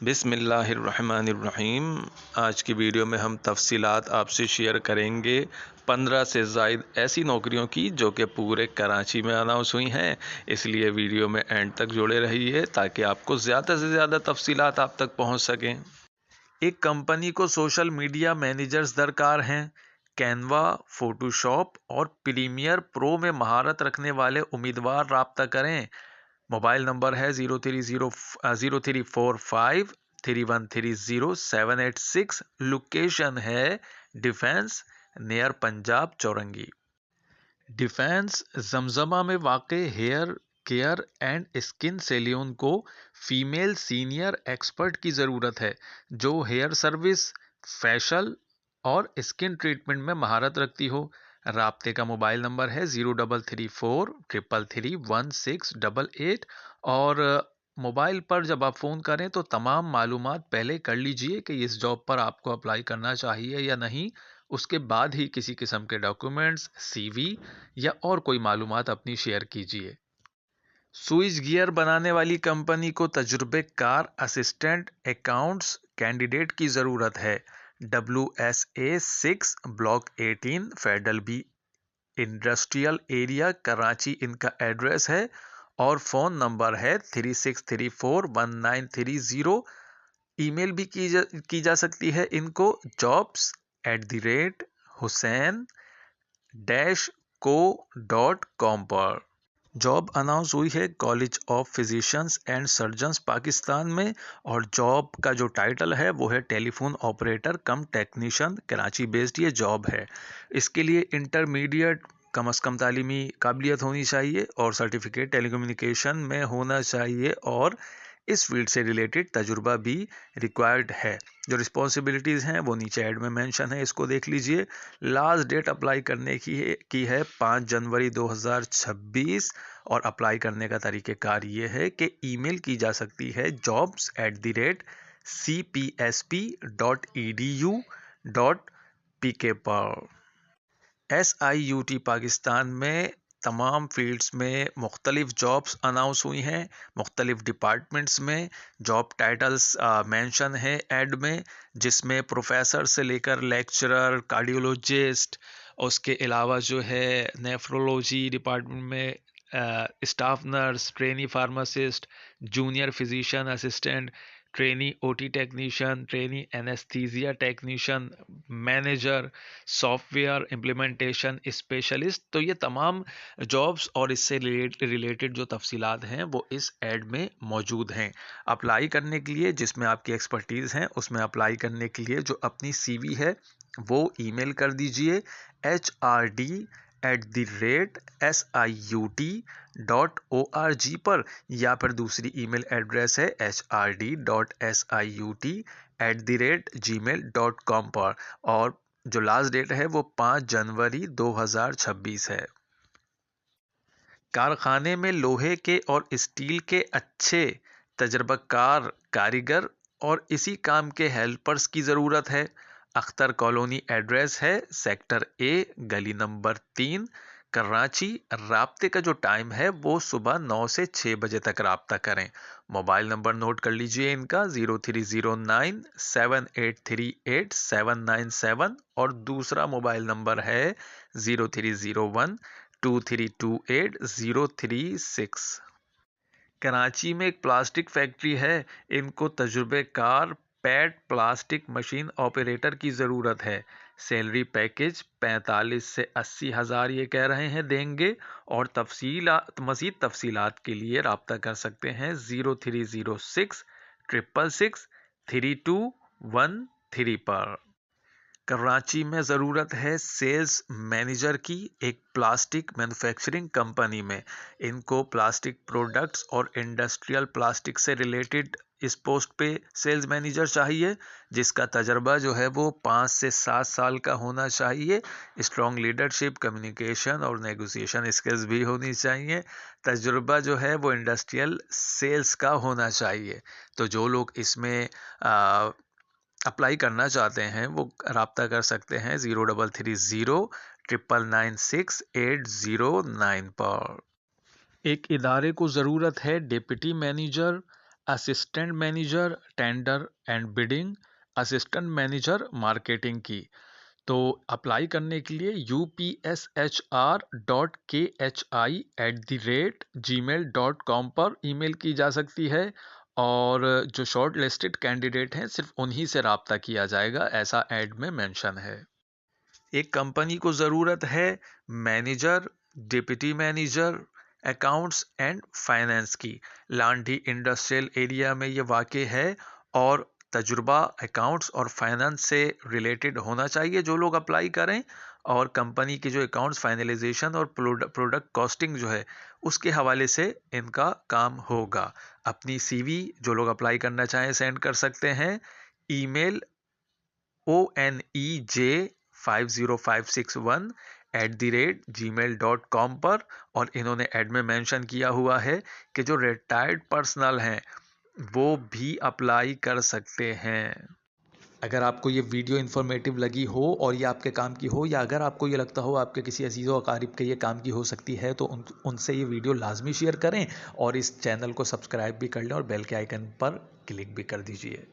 बिस्मिल्लाहिर्रहमानिर्रहीम। आज की वीडियो में हम तफसीलात आपसे शेयर करेंगे 15 से ज़ायद ऐसी नौकरियों की जो कि पूरे कराची में अनाउंस हुई हैं। इसलिए वीडियो में एंड तक जुड़े रहिए ताकि आपको ज़्यादा से ज़्यादा तफसीलात आप तक पहुंच सकें। एक कंपनी को सोशल मीडिया मैनेजर्स दरकार हैं। कैनवा, फोटोशॉप और प्रीमियर प्रो में महारत रखने वाले उम्मीदवार राब्ता करें। मोबाइल नंबर है 0345313078 लोकेशन है defence near Punjab Chowrangi. Defence Zamzama में वाक़ hair care and skin salon को फीमेल सीनियर एक्सपर्ट की ज़रूरत है जो हेयर सर्विस, फेशियल और स्किन ट्रीटमेंट में महारत रखती हो। राब्ते का मोबाइल नंबर है 0334333168 और मोबाइल पर जब आप फ़ोन करें तो तमाम मालूमात पहले कर लीजिए कि इस जॉब पर आपको अप्लाई करना चाहिए या नहीं। उसके बाद ही किसी किस्म के डॉक्यूमेंट्स, सीवी या और कोई मालूमात अपनी शेयर कीजिए। स्विच गियर बनाने वाली कंपनी को तजुर्बेकार असिस्टेंट अकाउंट्स कैंडिडेट की ज़रूरत है। WSA 6 block 18 federal B industrial area Karachi इनका एड्रेस है और फ़ोन नंबर है 36341930। ईमेल भी की जा सकती है इनको jobs@husain-co.com पर। जॉब अनाउंस हुई है college of physicians and surgeons Pakistan में और जॉब का जो टाइटल है वो है टेलीफोन ऑपरेटर कम टेक्नीशियन। कराची बेस्ड ये जॉब है। इसके लिए इंटरमीडिएट कम अज़ कम तालीमी काबिलियत होनी चाहिए और सर्टिफिकेट टेलीकम्युनिकेशन में होना चाहिए और इस फील्ड से रिलेटेड तजुर्बा भी रिक्वायर्ड है। जो रिस्पॉन्सिबिलिटीज़ हैं वो नीचे ऐड में मेंशन है, इसको देख लीजिए। लास्ट डेट अप्लाई करने की है 5 जनवरी 2026 और अप्लाई करने का तरीक़ेकार ये है कि ईमेल की जा सकती है jobs@cpsp.edu.pk पर। SIUT पाकिस्तान में तमाम फील्ड्स में मुख्तलिफ जॉब्स अनाउंस हुई हैं। मुख्तलिफ डिपार्टमेंट्स में जॉब टाइटल्स मेंशन है ऐड में, जिसमें प्रोफेसर से लेकर लेक्चरर, कार्डियोलॉजिस्ट, उसके अलावा जो है नेफ्रोलॉजी डिपार्टमेंट में staff nurse, trainee pharmacist, junior physician assistant, trainee OT technician, trainee anaesthesia technician, manager, software implementation specialist. तो ये तमाम जॉब्स और इससे रिलेटेड जो तफसीलात हैं वो इस ऐड में मौजूद हैं। अप्लाई करने के लिए जिसमें आपकी एक्सपर्टीज़ हैं उसमें अप्लाई करने के लिए जो अपनी सीवी है वो ईमेल कर दीजिए HRD@SIUT.org पर, या फिर दूसरी ईमेल एड्रेस है HRD.SIUT@gmail.com पर और जो लास्ट डेट है वो 5 जनवरी 2026 है। कारखाने में लोहे के और स्टील के अच्छे तजर्बाकार कारीगर और इसी काम के हेल्पर्स की ज़रूरत है। अख्तर कॉलोनी एड्रेस है सेक्टर ए, गली नंबर 3, कराची। राब्ते का जो टाइम है वो सुबह 9 से 6 बजे तक राब्ता करें। मोबाइल नंबर नोट कर लीजिए इनका 0309783897 और दूसरा मोबाइल नंबर है 03012328 036। कराची में एक प्लास्टिक फैक्ट्री है। इनको तजुर्बेकार पैड प्लास्टिक मशीन ऑपरेटर की ज़रूरत है। सैलरी पैकेज 45 से 80 हज़ार ये कह रहे हैं देंगे और मज़ीद तफसीलात के लिए रब्ता कर सकते हैं 0306666313 पर। कराची में ज़रूरत है सेल्स मैनेजर की एक प्लास्टिक मैन्युफैक्चरिंग कंपनी में। इनको प्लास्टिक प्रोडक्ट्स और इंडस्ट्रियल प्लास्टिक से रिलेटेड इस पोस्ट पे सेल्स मैनेजर चाहिए जिसका तजर्बा जो है वो 5 से 7 साल का होना चाहिए। स्ट्रॉन्ग लीडरशिप, कम्युनिकेशन और नेगोशिएशन स्किल्स भी होनी चाहिए। तजुर्बा जो है वो इंडस्ट्रियल सेल्स का होना चाहिए। तो जो लोग इसमें अप्लाई करना चाहते हैं वो रब्ता कर सकते हैं 0330999809 पर। एक इदारे को ज़रूरत है deputy manager assistant manager tender and bidding, assistant manager marketing की। तो अप्लाई करने के लिए upshr.khi@gmail.com पर ईमेल की जा सकती है और जो शॉर्ट लिस्टेड कैंडिडेट हैं सिर्फ उन्हीं से रब्ता किया जाएगा, ऐसा ऐड में मेंशन है। एक कंपनी को ज़रूरत है manager, deputy manager, accounts and finance की। लांडी इंडस्ट्रियल एरिया में ये वाक़ है और तजुर्बा अकाउंट्स और फाइनेंस से रिलेटेड होना चाहिए जो लोग अप्लाई करें, और कंपनी की जो अकाउंट्स फाइनलाइजेशन और प्रोडक्ट कॉस्टिंग जो है उसके हवाले से इनका काम होगा। अपनी सीवी जो लोग अप्लाई करना चाहें सेंड कर सकते हैं ईमेल onej50561 पर। और इन्होंने एड में मेंशन किया हुआ है कि जो रिटायर्ड पर्सनल हैं वो भी अप्लाई कर सकते हैं। अगर आपको ये वीडियो इन्फॉर्मेटिव लगी हो और ये आपके काम की हो, या अगर आपको ये लगता हो आपके किसी अजीज़ व अकारिब के ये काम की हो सकती है, तो उनसे ये वीडियो लाजमी शेयर करें और इस चैनल को सब्सक्राइब भी कर लें और बेल के आइकन पर क्लिक भी कर दीजिए।